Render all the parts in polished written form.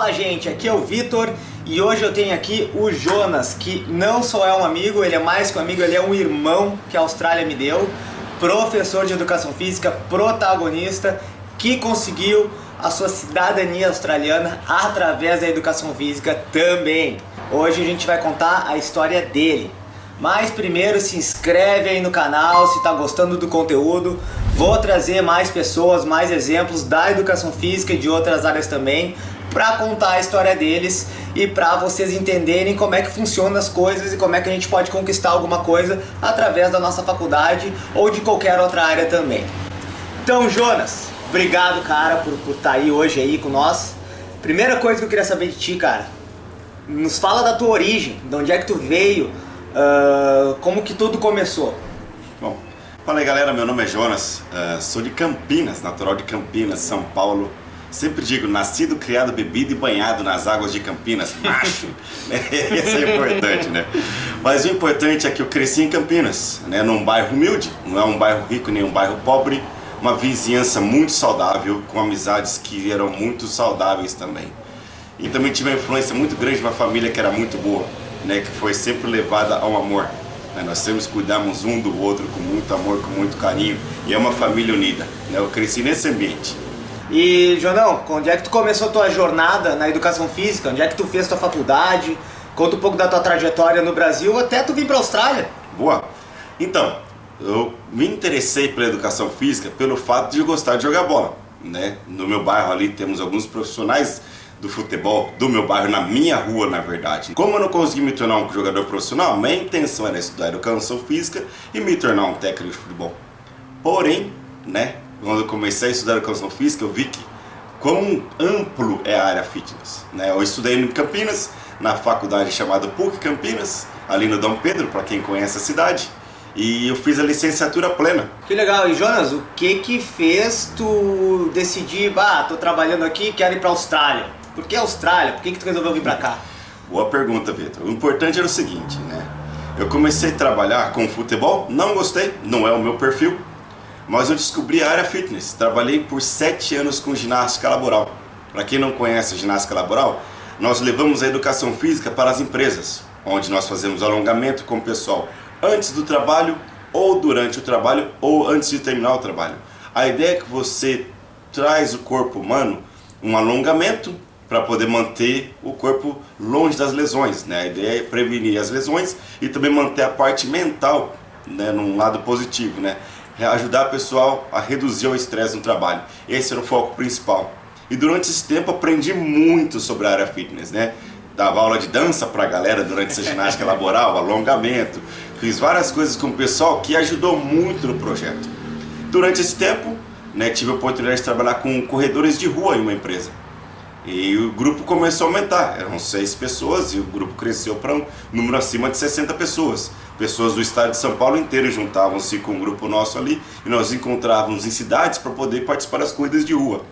Fala gente, aqui é o Vitor e hoje eu tenho aqui o Jonas, que não só é um amigo, ele é mais que um amigo, ele é um irmão que a Austrália me deu, professor de educação física, protagonista, que conseguiu a sua cidadania australiana através da educação física também. Hoje a gente vai contar a história dele. Mas primeiro se inscreve aí no canal se está gostando do conteúdo. Vou trazer mais pessoas, mais exemplos da educação física e de outras áreas também, para contar a história deles e para vocês entenderem como é que funcionam as coisas e como é que a gente pode conquistar alguma coisa através da nossa faculdade ou de qualquer outra área também. Então, Jonas, obrigado, cara, por estar aí hoje aí com nós. Primeira coisa que eu queria saber de ti, cara, nos fala da tua origem, de onde é que tu veio, como que tudo começou. Bom, fala aí galera, meu nome é Jonas, sou de Campinas, natural de Campinas, São Paulo. Sempre digo, nascido, criado, bebido e banhado nas águas de Campinas, macho. Isso é importante, né? Mas o importante é que eu cresci em Campinas, né? Num bairro humilde, não é um bairro rico nem um bairro pobre, uma vizinhança muito saudável, com amizades que eram muito saudáveis também. E também tive uma influência muito grande de uma família que era muito boa, né? Que foi sempre levada ao amor. Né? Nós sempre cuidamos um do outro com muito amor, com muito carinho, e é uma família unida, né? Eu cresci nesse ambiente. E, Jonão, onde é que tu começou a tua jornada na educação física? Onde é que tu fez tua faculdade? Conta um pouco da tua trajetória no Brasil até tu vir para a Austrália. Boa! Então, eu me interessei pela educação física pelo fato de eu gostar de jogar bola, né? No meu bairro ali temos alguns profissionais do futebol do meu bairro, na minha rua, na verdade. Como eu não consegui me tornar um jogador profissional, minha intenção era estudar educação física e me tornar um técnico de futebol. Porém, né, quando eu comecei a estudar educação física, eu vi que quão amplo é a área fitness, né? Eu estudei em Campinas, na faculdade chamada PUC Campinas, ali no Dom Pedro, para quem conhece a cidade, e eu fiz a licenciatura plena. Que legal. E Jonas, o que fez tu decidir, tô trabalhando aqui, quero ir para a Austrália? Por que Austrália? Por que tu resolveu vir para cá? Boa pergunta, Vitor. O importante era o seguinte, né? Eu comecei a trabalhar com futebol, não gostei, não é o meu perfil, mas eu descobri a área fitness. Trabalhei por 7 anos com ginástica laboral. Para quem não conhece a ginástica laboral, nós levamos a educação física para as empresas, onde nós fazemos alongamento com o pessoal antes do trabalho, ou durante o trabalho, ou antes de terminar o trabalho. A ideia é que você traz o corpo humano um alongamento para poder manter o corpo longe das lesões, né? A ideia é prevenir as lesões e também manter a parte mental, né, num lado positivo, né? Ajudar o pessoal a reduzir o estresse no trabalho. Esse era o foco principal. E durante esse tempo aprendi muito sobre a área fitness, né? Dava aula de dança para a galera durante essa ginástica laboral, alongamento. Fiz várias coisas com o pessoal que ajudou muito no projeto. Durante esse tempo, né, tive a oportunidade de trabalhar com corredores de rua em uma empresa. E o grupo começou a aumentar, eram 6 pessoas e o grupo cresceu para um número acima de 60 pessoas. Pessoas do estado de São Paulo inteiro juntavam-se com um grupo nosso ali e nós encontrávamos em cidades para poder participar das corridas de rua.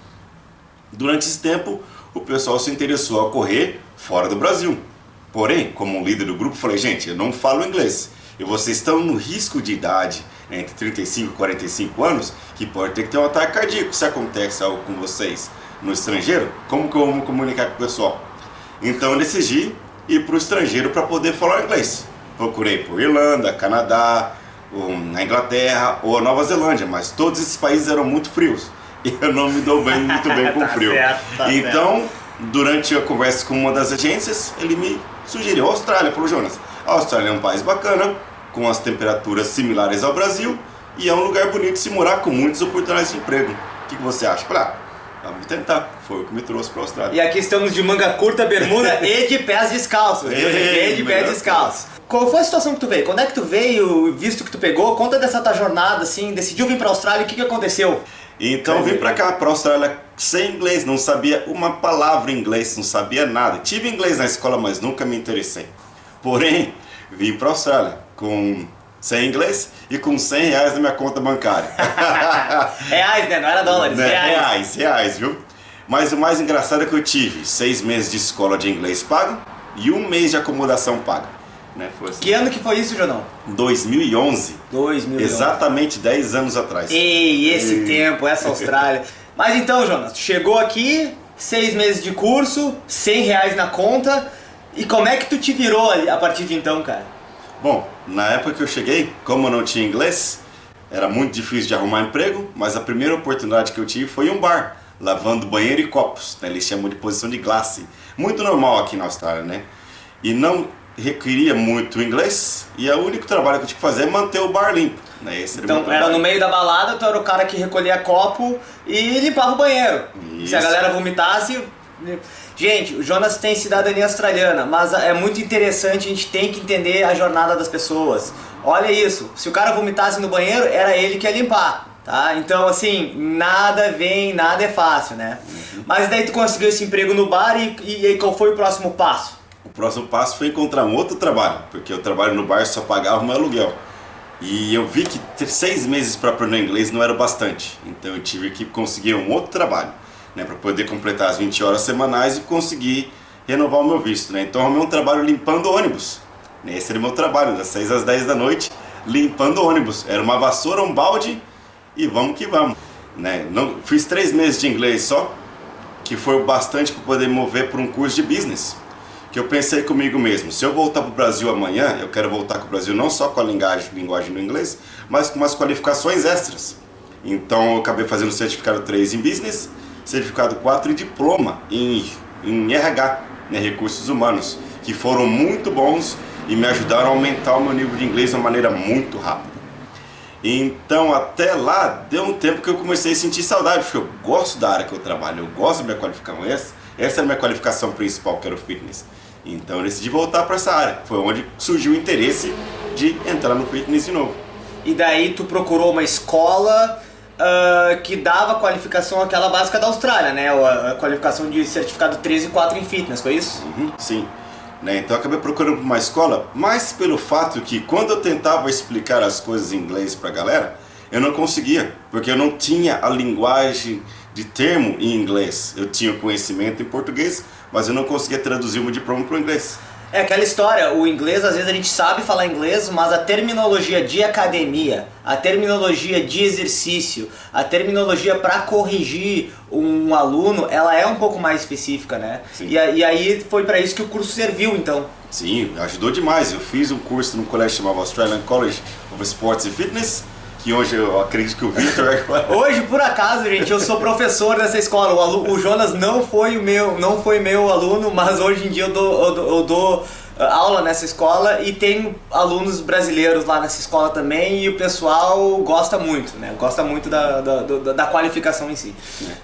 Durante esse tempo, o pessoal se interessou a correr fora do Brasil. Porém, como líder do grupo, falei, gente, eu não falo inglês. E vocês estão no risco de idade, né, entre 35 e 45 anos, que pode ter que ter um ataque cardíaco se acontece algo com vocês no estrangeiro. Como que eu vou me comunicar com o pessoal? Então eu decidi ir para o estrangeiro para poder falar inglês. Procurei por Irlanda, Canadá, na Inglaterra ou a Nova Zelândia, mas todos esses países eram muito frios e eu não me dou muito bem com frio. Então, durante a conversa com uma das agências, ele me sugeriu a Austrália. Falou, Jonas, a Austrália é um país bacana, com as temperaturas similares ao Brasil e é um lugar bonito de se morar, com muitas oportunidades de emprego. O que você acha? Falei, vamos tentar. Foi o que me trouxe para a Austrália. E aqui estamos de manga curta, bermuda e de pés descalços. E de pés descalços. Qual foi a situação que tu veio? Quando é que tu veio, visto que tu pegou? Conta dessa tua jornada, assim, decidiu vir para a Austrália, o que aconteceu? Então vim para cá, para a Austrália, sem inglês, não sabia uma palavra em inglês, não sabia nada. Tive inglês na escola, mas nunca me interessei. Porém, vim para a Austrália sem inglês e com R$100 na minha conta bancária. Reais, né? Não era dólares, Reais, viu? Mas o mais engraçado é que eu tive 6 meses de escola de inglês pago e 1 mês de acomodação paga. Né? Foi assim. Que ano que foi isso, Jonão? 2011. 2011. Exatamente 10 anos atrás. Ei, esse tempo, essa Austrália. Mas então, Jonas, tu chegou aqui, 6 meses de curso, R$ 100 na conta. E como é que tu te virou a partir de então, cara? Bom, na época que eu cheguei, como eu não tinha inglês, era muito difícil de arrumar emprego, mas a primeira oportunidade que eu tive foi em um bar, lavando banheiro e copos, né? Eles chamam de posição de classe. Muito normal aqui na Austrália, né? E não requeria muito inglês, e o único trabalho que eu tinha que fazer é manter o bar limpo, né? Esse era Então era no meio da balada, tu era o cara que recolhia copo e limpava o banheiro. Isso. Se a galera vomitasse... Gente, o Jonas tem cidadania australiana, mas é muito interessante, a gente tem que entender a jornada das pessoas. Olha isso, se o cara vomitasse no banheiro, era ele que ia limpar, tá? Então assim, nada é fácil, né? Mas daí tu conseguiu esse emprego no bar e qual foi o próximo passo? O próximo passo foi encontrar um outro trabalho, porque o trabalho no bar só pagava o meu aluguel. E eu vi que ter 6 meses para aprender inglês não era bastante, então eu tive que conseguir um outro trabalho, né, para poder completar as 20 horas semanais e conseguir renovar o meu visto, né? Então eu arrumei um trabalho limpando ônibus, né? Esse era o meu trabalho, das 6 às 10 da noite, limpando ônibus. Era uma vassoura, um balde e vamos que vamos, né? Não, fiz 3 meses de inglês só, que foi bastante para poder me mover para um curso de business. Que eu pensei comigo mesmo, se eu voltar para o Brasil amanhã, eu quero voltar para o Brasil não só com a linguagem do inglês, mas com umas qualificações extras. Então eu acabei fazendo certificado 3 em business, certificado 4 e diploma em RH, né, recursos humanos, que foram muito bons e me ajudaram a aumentar o meu nível de inglês de uma maneira muito rápida. Então até lá deu um tempo que eu comecei a sentir saudade, porque eu gosto da área que eu trabalho, eu gosto da minha qualificação, essa é a minha qualificação principal, que era o fitness. Então eu decidi voltar para essa área, foi onde surgiu o interesse de entrar no fitness de novo. E daí tu procurou uma escola que dava a qualificação aquela básica da Austrália, né? A qualificação de certificado 3 e 4 em fitness, foi isso? Sim. Né? Então eu acabei procurando uma escola, mas pelo fato que quando eu tentava explicar as coisas em inglês pra galera, eu não conseguia, porque eu não tinha a linguagem de termo em inglês. Eu tinha o conhecimento em português, mas eu não conseguia traduzir o diploma para o inglês. É aquela história, o inglês, às vezes a gente sabe falar inglês, mas a terminologia de academia, a terminologia de exercício, a terminologia para corrigir um aluno, ela é um pouco mais específica, né? E aí foi para isso que o curso serviu, então. Sim, ajudou demais. Eu fiz um curso num colégio chamado Australian College of Sports and Fitness, que hoje eu acredito que o Victor é... Hoje, por acaso, gente, eu sou professor dessa escola. O Jonas não foi meu aluno, mas hoje em dia eu dou aula nessa escola e tenho alunos brasileiros lá nessa escola também, e o pessoal gosta muito, né? Gosta muito da qualificação em si.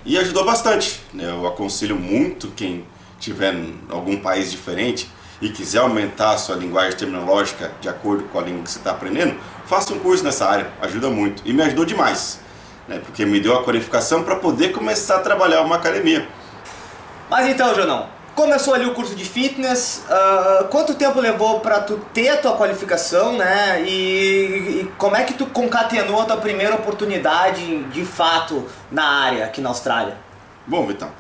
E ajudou bastante, né? Eu aconselho muito quem tiver em algum país diferente e quiser aumentar a sua linguagem terminológica de acordo com a língua que você está aprendendo, faça um curso nessa área, ajuda muito. E me ajudou demais, né? Porque me deu a qualificação para poder começar a trabalhar uma academia. Mas então, Jonão, começou ali o curso de fitness, quanto tempo levou para tu ter a tua qualificação, né? E como é que tu concatenou a tua primeira oportunidade de fato na área aqui na Austrália? Bom, Vitão,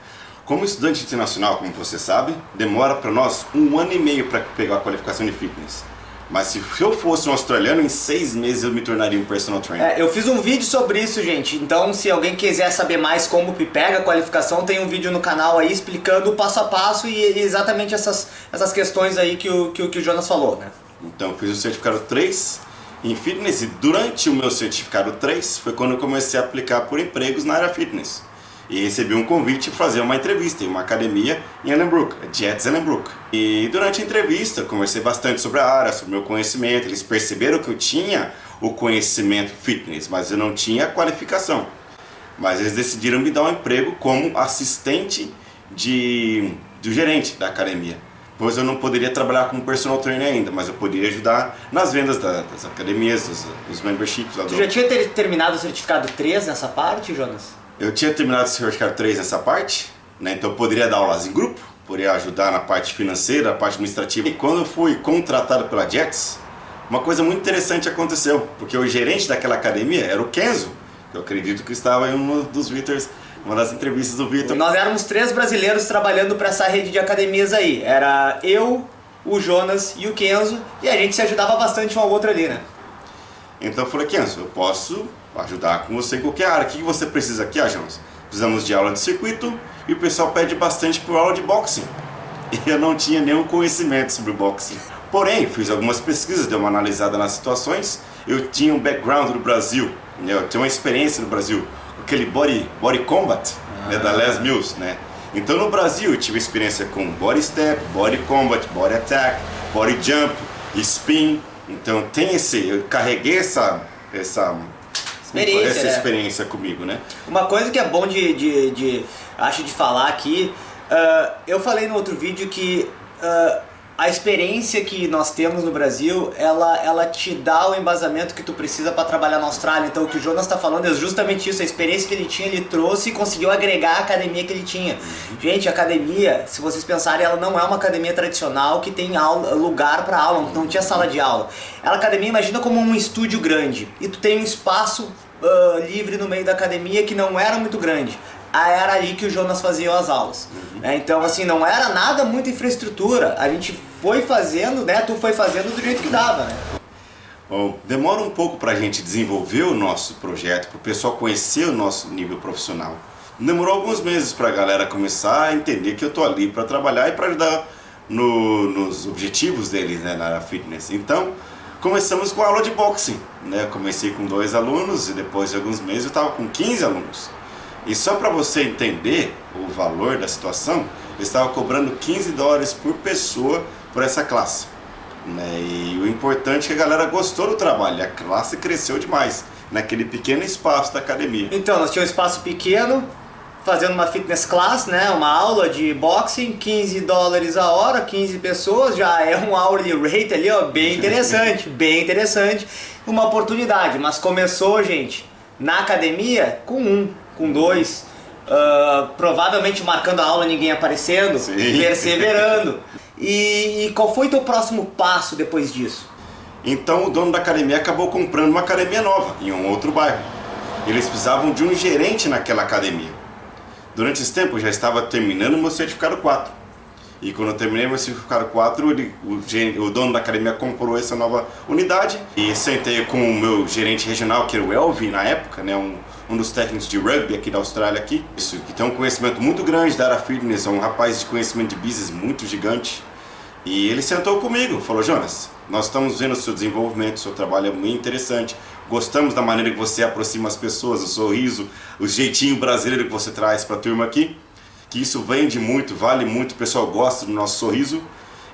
como estudante internacional, como você sabe, demora para nós 1 ano e meio para pegar a qualificação de fitness. Mas se eu fosse um australiano, em 6 meses eu me tornaria um personal trainer. Eu fiz um vídeo sobre isso, gente. Então, se alguém quiser saber mais como pega a qualificação, tem um vídeo no canal aí explicando o passo a passo e exatamente essas questões aí que o Jonas falou, né? Então, eu fiz o certificado 3 em fitness e durante o meu certificado 3 foi quando eu comecei a aplicar por empregos na área fitness. E recebi um convite para fazer uma entrevista em uma academia em Ellenbrook, a Jets Ellenbrook. E durante a entrevista eu conversei bastante sobre a área, sobre o meu conhecimento. Eles perceberam que eu tinha o conhecimento fitness, mas eu não tinha a qualificação. Mas eles decidiram me dar um emprego como assistente do gerente da academia. Pois eu não poderia trabalhar como personal trainer ainda, mas eu poderia ajudar nas vendas das academias, dos memberships. Tu já tinha terminado o certificado 3 nessa parte, Jonas? Eu tinha terminado o certificado 3 nessa parte, né? Então eu poderia dar aulas em grupo, poderia ajudar na parte financeira, na parte administrativa. E quando eu fui contratado pela Jets, uma coisa muito interessante aconteceu, porque o gerente daquela academia era o Kenzo, que eu acredito que estava em um dos Vittors, uma das entrevistas do Victor. Nós éramos 3 brasileiros trabalhando para essa rede de academias aí. Era eu, o Jonas e o Kenzo, e a gente se ajudava bastante um ao outro ali, né? Então eu falei, Kenzo, eu posso ajudar com você em qualquer área. O que você precisa aqui, Jonas? Precisamos de aula de circuito e o pessoal pede bastante por aula de boxing. E eu não tinha nenhum conhecimento sobre boxing. Porém, fiz algumas pesquisas, dei uma analisada nas situações. Eu tinha um background no Brasil, né? Eu tinha uma experiência no Brasil, aquele body combat, né, da Les Mills, né? Então no Brasil eu tive experiência com body step, body combat, body attack, body jump, spin. Então eu carreguei essa experiência comigo, né? Uma coisa que é bom acho de falar aqui, eu falei no outro vídeo que a experiência que nós temos no Brasil, ela te dá o embasamento que tu precisa para trabalhar na Austrália. Então o que o Jonas está falando é justamente isso, a experiência que ele tinha, ele trouxe e conseguiu agregar a academia que ele tinha. Gente, a academia, se vocês pensarem, ela não é uma academia tradicional que tem lugar para aula, não tinha sala de aula. A academia, imagina como um estúdio grande, e tu tem um espaço livre no meio da academia que não era muito grande. Era ali que o Jonas fazia as aulas. Então, assim, não era nada muita infraestrutura. A gente foi fazendo, né? Tu foi fazendo do jeito que dava, né? Bom, demora um pouco para a gente desenvolver o nosso projeto, para o pessoal conhecer o nosso nível profissional. Demorou alguns meses para a galera começar a entender que eu tô ali para trabalhar e para ajudar nos objetivos deles, né, na área fitness. Então, começamos com a aula de boxing, né? Comecei com 2 alunos e depois de alguns meses eu estava com 15 alunos. E só para você entender o valor da situação, eu estava cobrando $15 por pessoa por essa classe, né? E o importante é que a galera gostou do trabalho, a classe cresceu demais naquele pequeno espaço da academia. Então, nós tínhamos um espaço pequeno, fazendo uma fitness class, né? Uma aula de boxing, $15 a hora, 15 pessoas, já é um hourly rate ali, ó, bem interessante, bem interessante. Uma oportunidade, mas começou, gente, na academia com 2, provavelmente marcando a aula, ninguém aparecendo, sim, perseverando. E qual foi teu próximo passo depois disso? Então o dono da academia acabou comprando uma academia nova em um outro bairro. Eles precisavam de um gerente naquela academia. Durante esse tempo eu já estava terminando o meu certificado 4. E quando eu terminei meu certificado 4, o dono da academia comprou essa nova unidade. E sentei com o meu gerente regional, que era o Elvin na época, né? Um dos técnicos de rugby aqui da Austrália Isso, que tem um conhecimento muito grande da área fitness, é um rapaz de conhecimento de business muito gigante. E ele sentou comigo, falou: Jonas, nós estamos vendo o seu desenvolvimento, o seu trabalho é muito interessante, gostamos da maneira que você aproxima as pessoas, o sorriso, o jeitinho brasileiro que você traz para a turma aqui, que isso vende muito, vale muito, o pessoal gosta do nosso sorriso.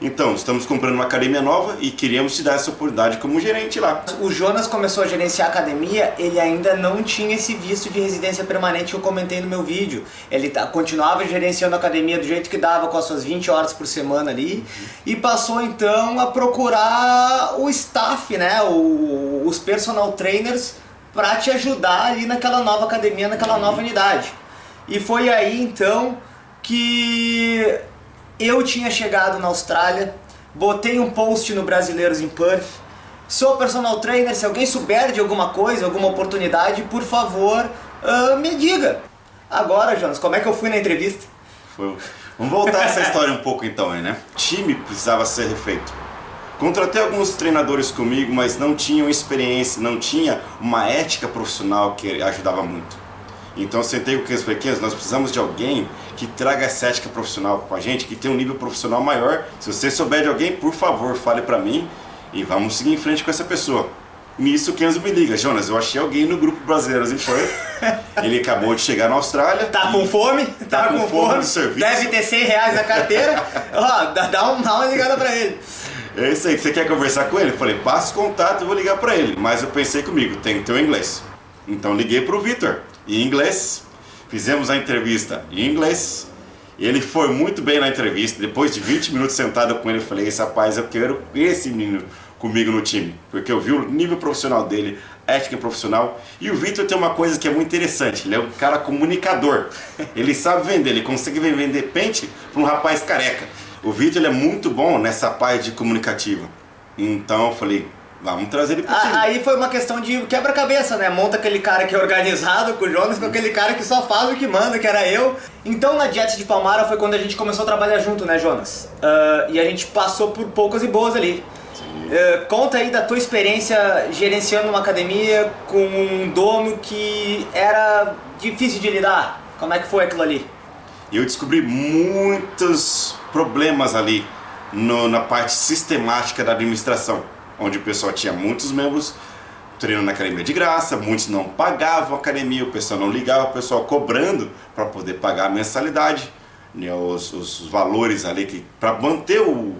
Então, estamos comprando uma academia nova e queríamos te dar essa oportunidade como gerente lá. O Jonas começou a gerenciar a academia, ele ainda não tinha esse visto de residência permanente que eu comentei no meu vídeo. Ele continuava gerenciando a academia do jeito que dava, com as suas 20 horas por semana ali, e passou então a procurar o staff, né, os personal trainers, para te ajudar ali naquela nova academia, naquela nova unidade. E foi aí então que eu tinha chegado na Austrália, botei um post no Brasileiros em Perth: sou personal trainer, se alguém souber de alguma coisa, alguma oportunidade, por favor, me diga. Agora, Jonas, como é que eu fui na entrevista? Vamos voltar a essa história um pouco então, né? O time precisava ser refeito. Contratei alguns treinadores comigo, mas não tinham experiência, não tinha uma ética profissional que ajudava muito. Então eu sentei com aqueles pequenos, nós precisamos de alguém que traga essa ética profissional com a gente, que tem um nível profissional maior. Se você souber de alguém, por favor, fale pra mim e vamos seguir em frente com essa pessoa. Nisso o Kenzo me liga: Jonas, eu achei alguém no grupo Brasileiros em Perth. Ele acabou de chegar na Austrália. Tá com fome? Tá com fome do serviço. Deve ter R$100 na carteira. Ó, dá uma ligada pra ele. É isso aí, você quer conversar com ele? Eu falei: passa o contato, eu vou ligar pra ele. Mas eu pensei comigo, tem que ter o inglês. Então liguei pro Vitor em inglês, fizemos a entrevista em inglês. Ele foi muito bem na entrevista. Depois de 20 minutos sentado com ele, eu falei: esse rapaz, eu quero esse menino comigo no time, porque eu vi o nível profissional dele, a ética profissional. E o Vitor tem uma coisa que é muito interessante: ele é um cara comunicador, ele sabe vender, ele consegue vender pente para um rapaz careca. O Vitor, ele é muito bom nessa parte de comunicativa. Então eu falei: vamos trazer ele pro time. Aí foi uma questão de quebra-cabeça, né? Monta aquele cara que é organizado com o Jonas, com aquele cara que só faz o que manda, que era eu. Então na Jets de Palmara foi quando a gente começou a trabalhar junto, né, Jonas? E a gente passou por poucas e boas ali. Conta aí da tua experiência gerenciando uma academia com um dono que era difícil de lidar. Como é que foi aquilo ali? E eu descobri muitos problemas ali na parte sistemática da administração, onde o pessoal tinha muitos membros treinando na academia de graça, muitos não pagavam a academia, o pessoal não ligava, o pessoal cobrando para poder pagar a mensalidade, né, os valores ali para manter o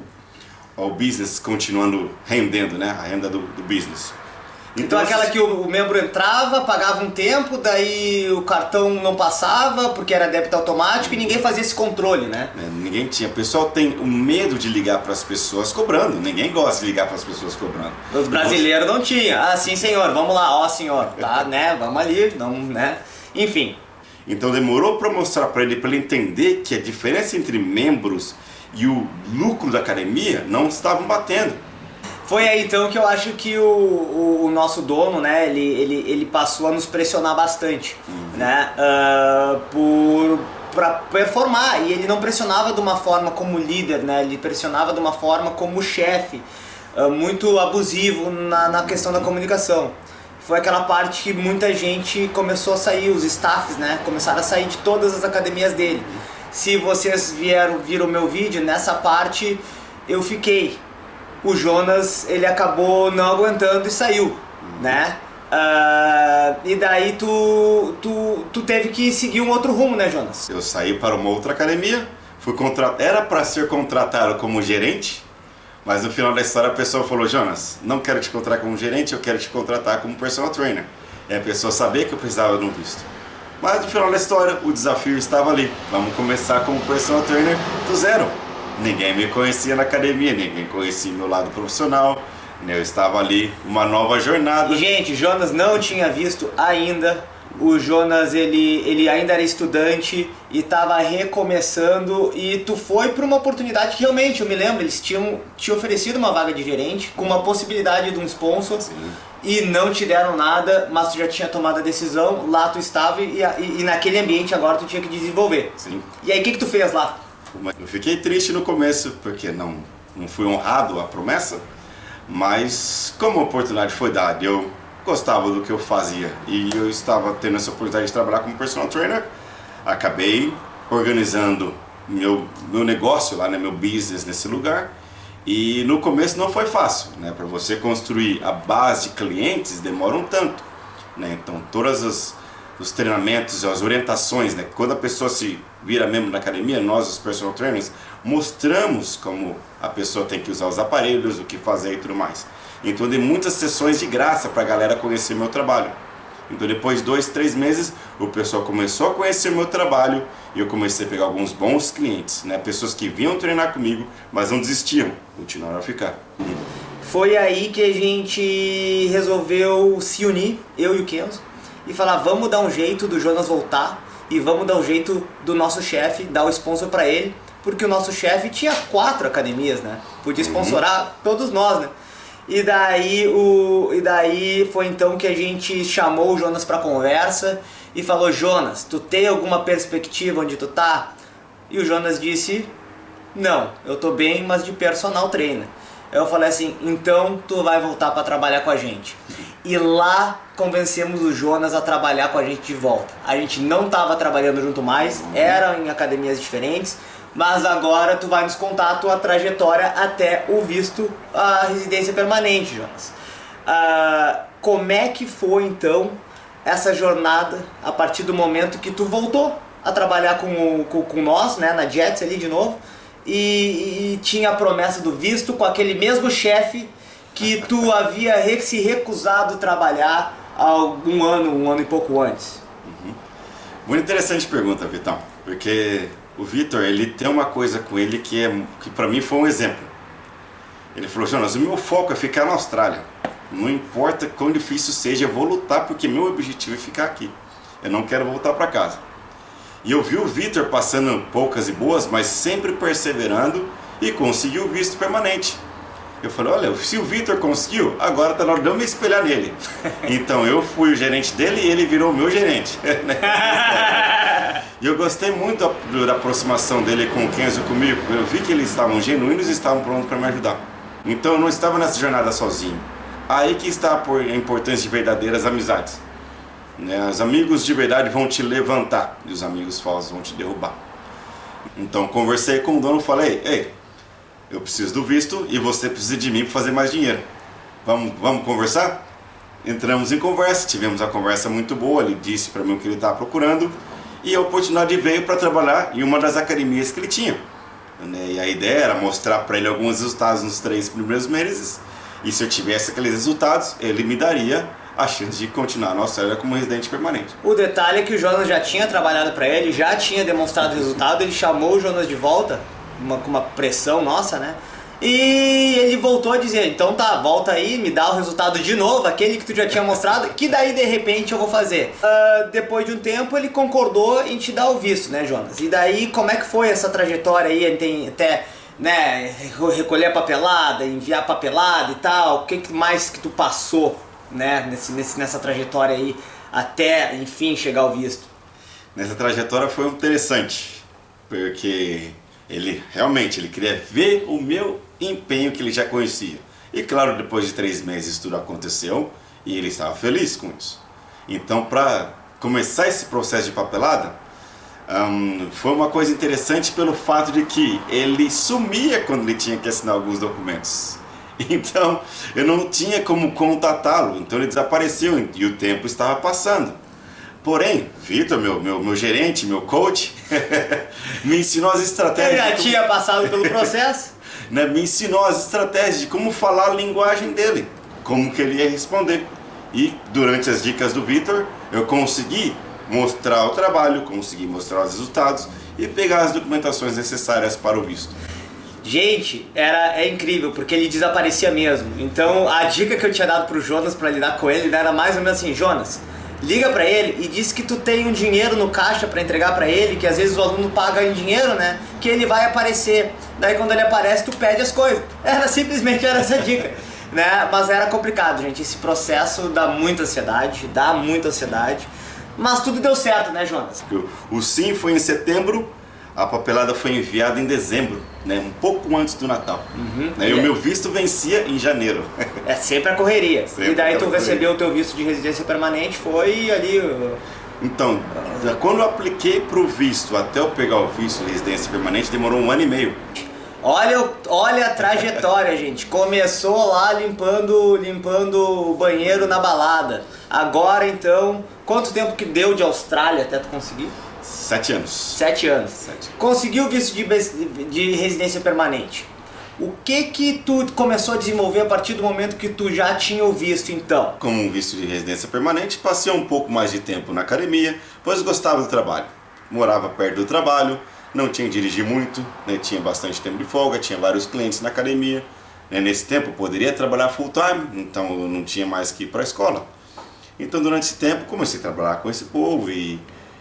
business continuando rendendo, né, a renda do business. Então aquela que o membro entrava, pagava um tempo, daí o cartão não passava porque era débito automático e ninguém fazia esse controle, né? Ninguém tinha. O pessoal tem o medo de ligar para as pessoas cobrando. Ninguém gosta de ligar para as pessoas cobrando. Os brasileiros não tinham. Ah, sim senhor, vamos lá, ó senhor, tá, né? Vamos ali, não, né? Enfim. Então demorou para mostrar para ele entender que a diferença entre membros e o lucro da academia não estavam batendo. Foi aí então que eu acho que o nosso dono, né, ele passou a nos pressionar bastante, né, para performar, e ele não pressionava de uma forma como líder, né, ele pressionava de uma forma como chefe, muito abusivo na questão da comunicação. Foi aquela parte que muita gente começou a sair, os staffs, né, começaram a sair de todas as academias dele. Se vocês viram o meu vídeo, nessa parte eu fiquei. O Jonas, ele acabou não aguentando e saiu, né? E daí tu teve que seguir um outro rumo, né, Jonas? Eu saí para uma outra academia, era para ser contratado como gerente, mas no final da história a pessoa falou: Jonas, não quero te contratar como gerente, eu quero te contratar como personal trainer. E a pessoa sabia que eu precisava de um visto. Mas no final da história o desafio estava ali, vamos começar como personal trainer do zero. Ninguém me conhecia na academia, ninguém conhecia meu lado profissional, né? Eu estava ali, uma nova jornada. E, gente, Jonas não tinha visto ainda. O Jonas, ele ainda era estudante e estava recomeçando, e tu foi para uma oportunidade que realmente, eu me lembro, eles tinham te oferecido uma vaga de gerente com uma possibilidade de um sponsor. Sim. E não te deram nada, mas tu já tinha tomado a decisão, lá tu estava e naquele ambiente agora tu tinha que desenvolver. Sim. E aí o que tu fez lá? Eu fiquei triste no começo, porque não fui honrado à promessa, mas como a oportunidade foi dada, eu gostava do que eu fazia e eu estava tendo essa oportunidade de trabalhar como personal trainer, acabei organizando meu negócio lá, né, meu business nesse lugar, e no começo não foi fácil, né, para você construir a base de clientes demora um tanto, né, então os treinamentos e as orientações, né? Quando a pessoa se vira membro da academia, nós, os personal trainers, mostramos como a pessoa tem que usar os aparelhos, o que fazer e tudo mais. Então, dei muitas sessões de graça para a galera conhecer meu trabalho. Então, depois de 2, 3 meses, o pessoal começou a conhecer meu trabalho e eu comecei a pegar alguns bons clientes, né? Pessoas que vinham treinar comigo, mas não desistiam, continuaram a ficar. Foi aí que a gente resolveu se unir, eu e o Kenzo, e falar: vamos dar um jeito do Jonas voltar e vamos dar um jeito do nosso chefe, dar o sponsor para ele, porque o nosso chefe tinha 4 academias, né? Podia sponsorar todos nós, né? E daí foi então que a gente chamou o Jonas para conversa e falou: Jonas, tu tem alguma perspectiva onde tu tá? E o Jonas disse: não, eu tô bem, mas de personal trainer. Eu falei assim: então tu vai voltar para trabalhar com a gente. E lá convencemos o Jonas a trabalhar com a gente de volta. A gente não estava trabalhando junto mais, eram em academias diferentes, mas agora tu vai nos contar a tua trajetória até o visto, a residência permanente, Jonas. Como é que foi então essa jornada a partir do momento que tu voltou a trabalhar com nós, né, na Jets ali de novo, e tinha a promessa do visto com aquele mesmo chefe que tu havia se recusado a trabalhar há um ano e pouco antes? Muito interessante pergunta, Vitão, porque o Vitor, ele tem uma coisa com ele que para mim foi um exemplo. Ele falou: Jonas, o meu foco é ficar na Austrália, não importa quão difícil seja, eu vou lutar porque meu objetivo é ficar aqui, eu não quero voltar para casa. E eu vi o Vitor passando poucas e boas, mas sempre perseverando, e conseguiu o visto permanente. Eu falei: olha, se o Vitor conseguiu, agora está na hora de eu me espelhar nele. Então eu fui o gerente dele e ele virou o meu gerente. E eu gostei muito da aproximação dele com o Kenzo e comigo. Eu vi que eles estavam genuínos e estavam prontos para me ajudar. Então eu não estava nessa jornada sozinho. Aí que está a importância de verdadeiras amizades. Os amigos de verdade vão te levantar e os amigos falsos vão te derrubar. Então conversei com o dono e falei, ei, eu preciso do visto e você precisa de mim para fazer mais dinheiro. Vamos conversar? Entramos em conversa, tivemos uma conversa muito boa, ele disse para mim o que ele estava procurando e a oportunidade veio para trabalhar em uma das academias que ele tinha. E a ideia era mostrar para ele alguns resultados nos 3 primeiros meses e se eu tivesse aqueles resultados, ele me daria a chance de continuar a nossa área como residente permanente. O detalhe é que o Jonas já tinha trabalhado para ele, já tinha demonstrado resultado, ele chamou o Jonas de volta, com uma pressão nossa, né? E ele voltou a dizer, então tá, volta aí, me dá o resultado de novo, aquele que tu já tinha mostrado, que daí de repente eu vou fazer. Depois de um tempo ele concordou em te dar o visto, né, Jonas? E daí como é que foi essa trajetória aí, tem até, né, recolher a papelada, enviar a papelada e tal, o que mais que tu passou, né, nessa trajetória aí, até, enfim, chegar ao visto? Nessa trajetória foi interessante, porque ele queria ver o meu empenho que ele já conhecia. E claro, depois de 3 meses tudo aconteceu e ele estava feliz com isso. Então, para começar esse processo de papelada, foi uma coisa interessante pelo fato de que ele sumia quando ele tinha que assinar alguns documentos. Então, eu não tinha como contatá-lo, então ele desapareceu e o tempo estava passando. Porém, Vitor, meu gerente, meu coach, me ensinou as estratégias. Ele já tinha passado pelo processo? Né, me ensinou as estratégias de como falar a linguagem dele, como que ele ia responder. E durante as dicas do Vitor, eu consegui mostrar o trabalho, consegui mostrar os resultados e pegar as documentações necessárias para o visto. Gente, é incrível, porque ele desaparecia mesmo. Então a dica que eu tinha dado pro Jonas para lidar com ele, né, era mais ou menos assim, Jonas, liga pra ele e diz que tu tem um dinheiro no caixa pra entregar pra ele, que às vezes o aluno paga em dinheiro, né? Que ele vai aparecer. Daí quando ele aparece, tu pede as coisas. Simplesmente era essa dica, né? Mas era complicado, gente. Esse processo dá muita ansiedade, Mas tudo deu certo, né, Jonas? O sim foi em setembro, a papelada foi enviada em dezembro, né? Um pouco antes do Natal. Né? E o meu visto vencia em janeiro. É sempre a correria. Sempre e daí tu correria. recebeu o teu visto de residência permanente, foi ali... Então, quando eu apliquei para o visto até eu pegar o visto de residência permanente, demorou 1 ano e meio. Olha a trajetória, gente. Começou lá limpando o banheiro na balada. Agora, então, quanto tempo que deu de Austrália até tu conseguir? 7 anos. 7 anos. 7. Conseguiu o visto de residência permanente. O que tu começou a desenvolver a partir do momento que tu já tinha o visto, então? Como um visto de residência permanente, passei um pouco mais de tempo na academia, pois gostava do trabalho. Morava perto do trabalho, não tinha que dirigir muito, né? Tinha bastante tempo de folga, tinha vários clientes na academia. Né? Nesse tempo eu poderia trabalhar full time, então eu não tinha mais que ir para a escola. Então durante esse tempo comecei a trabalhar com esse povo e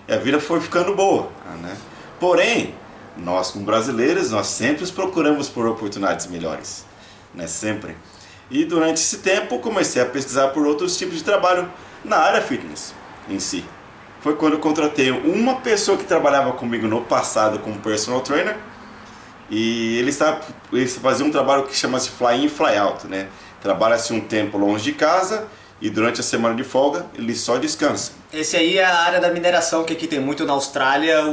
a vida foi ficando boa. Né? Porém, nós como brasileiros, nós sempre procuramos por oportunidades melhores, né? Sempre. E durante esse tempo comecei a pesquisar por outros tipos de trabalho na área fitness em si. Foi quando eu contratei uma pessoa que trabalhava comigo no passado como personal trainer e ele fazia um trabalho que chama-se fly in, fly out, né? Trabalha-se um tempo longe de casa e durante a semana de folga ele só descansa. Esse aí é a área da mineração, que aqui tem muito na Austrália.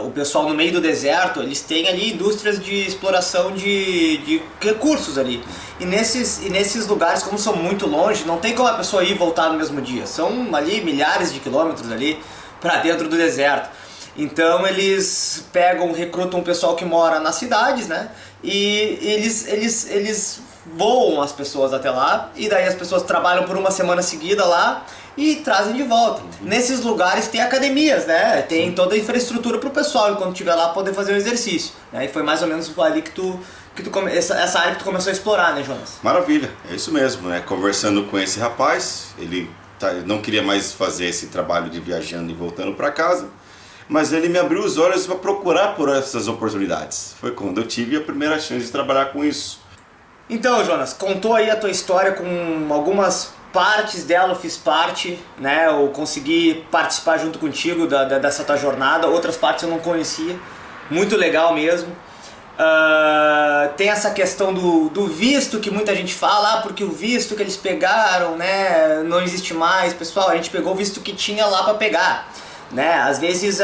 O pessoal no meio do deserto, eles têm ali indústrias de exploração de recursos ali. E nesses lugares, como são muito longe, não tem como a pessoa ir e voltar no mesmo dia. São ali milhares de quilômetros ali para dentro do deserto. Então eles recrutam o pessoal que mora nas cidades, né? E eles voam as pessoas até lá, e daí as pessoas trabalham por uma semana seguida lá e trazem de volta. Nesses lugares tem academias, né? Tem toda a infraestrutura para o pessoal, enquanto estiver lá, poder fazer o exercício. Né? E foi mais ou menos ali que essa área que tu começou a explorar, né, Jonas? Maravilha, é isso mesmo, né? Conversando com esse rapaz, ele não queria mais fazer esse trabalho de viajando e voltando para casa, mas ele me abriu os olhos para procurar por essas oportunidades. Foi quando eu tive a primeira chance de trabalhar com isso. Então, Jonas, contou aí a tua história, com algumas partes dela eu fiz parte, né? Eu consegui participar junto contigo dessa tua jornada, outras partes eu não conhecia, muito legal mesmo. Tem essa questão do visto que muita gente fala, porque o visto que eles pegaram, né, não existe mais. Pessoal, a gente pegou o visto que tinha lá para pegar, né? Às vezes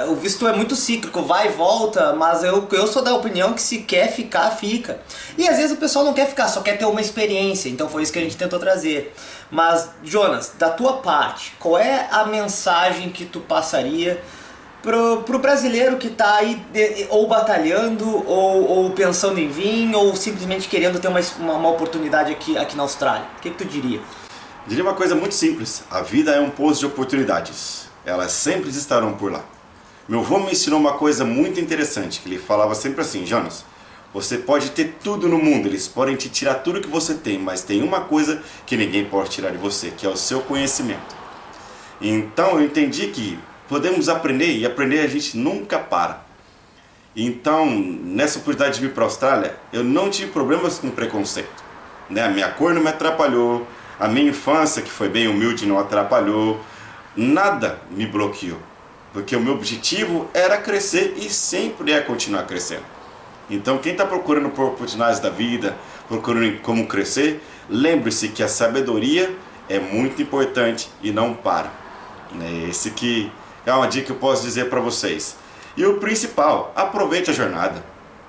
o visto é muito cíclico, vai e volta, mas eu sou da opinião que se quer ficar, fica. E às vezes o pessoal não quer ficar, só quer ter uma experiência, então foi isso que a gente tentou trazer. Mas, Jonas, da tua parte, qual é a mensagem que tu passaria pro brasileiro que tá aí ou batalhando, ou pensando em vir, ou simplesmente querendo ter uma oportunidade aqui na Austrália? O que tu diria? Diria uma coisa muito simples: a vida é um poço de oportunidades, elas sempre estarão por lá. Meu avô me ensinou uma coisa muito interessante, que ele falava sempre assim: Jonas, você pode ter tudo no mundo, eles podem te tirar tudo que você tem, mas tem uma coisa que ninguém pode tirar de você, que é o seu conhecimento. Então eu entendi que podemos aprender, e aprender a gente nunca para. Então, nessa oportunidade de vir para a Austrália, eu não tive problemas com preconceito, né? A minha cor não me atrapalhou, a minha infância, que foi bem humilde, não atrapalhou, nada me bloqueou, porque o meu objetivo era crescer e sempre é continuar crescendo. Então, quem está procurando por oportunidades da vida, procurando como crescer, lembre-se que a sabedoria é muito importante e não para. Esse que é uma dica que eu posso dizer para vocês. E o principal, aproveite a jornada,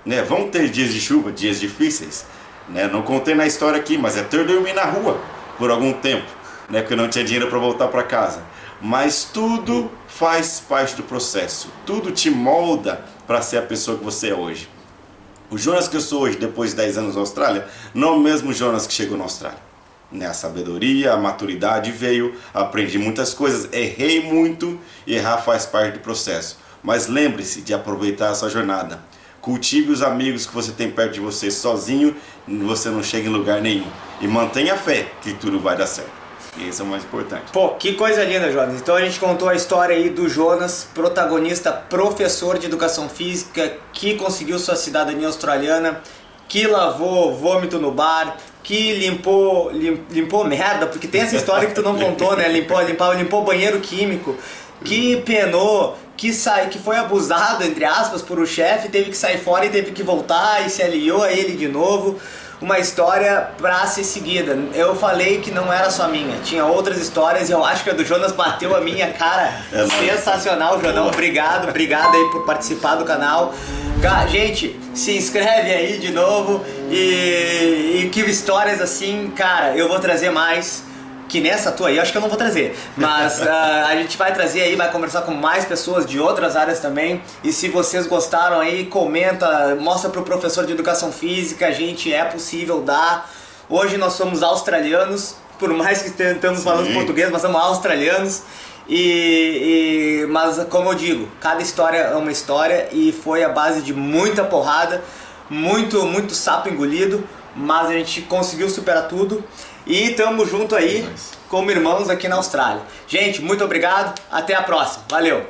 né? Vão ter dias de chuva, dias difíceis, né? Não contei na história aqui, mas é ter dormir na rua por algum tempo, né? Porque eu não tinha dinheiro para voltar para casa. Mas tudo faz parte do processo, tudo te molda para ser a pessoa que você é hoje. O Jonas que eu sou hoje, depois de 10 anos na Austrália, não é o mesmo Jonas que chegou na Austrália. A sabedoria, a maturidade veio, aprendi muitas coisas, errei muito, e errar faz parte do processo. Mas lembre-se de aproveitar essa jornada. Cultive os amigos que você tem perto de você. Sozinho você não chega em lugar nenhum. E mantenha a fé que tudo vai dar certo. Isso é o mais importante. Pô, que coisa linda, Jonas. Então a gente contou a história aí do Jonas, protagonista, professor de educação física, que conseguiu sua cidadania australiana, que lavou vômito no bar, que limpou merda, porque tem essa história que tu não contou, né? Limpou banheiro químico, que penou, que foi abusado, entre aspas, por o chefe, teve que sair fora e teve que voltar e se aliou a ele de novo. Uma história pra ser seguida. Eu falei que não era só minha, tinha outras histórias e eu acho que a do Jonas bateu a minha, cara. Sensacional, Jonão. Obrigado aí por participar do canal. Gente, se inscreve aí de novo e que histórias assim, cara, eu vou trazer mais. Que nessa tua aí, eu acho que eu não vou trazer, mas a gente vai trazer aí, vai conversar com mais pessoas de outras áreas também. E se vocês gostaram aí, comenta, mostra pro professor de educação física, gente, é possível dar. Hoje nós somos australianos, por mais que estamos falando português, mas somos australianos. Mas como eu digo, cada história é uma história e foi a base de muita porrada, muito sapo engolido, mas a gente conseguiu superar tudo. E tamo junto aí como irmãos aqui na Austrália. Gente, muito obrigado, até a próxima. Valeu!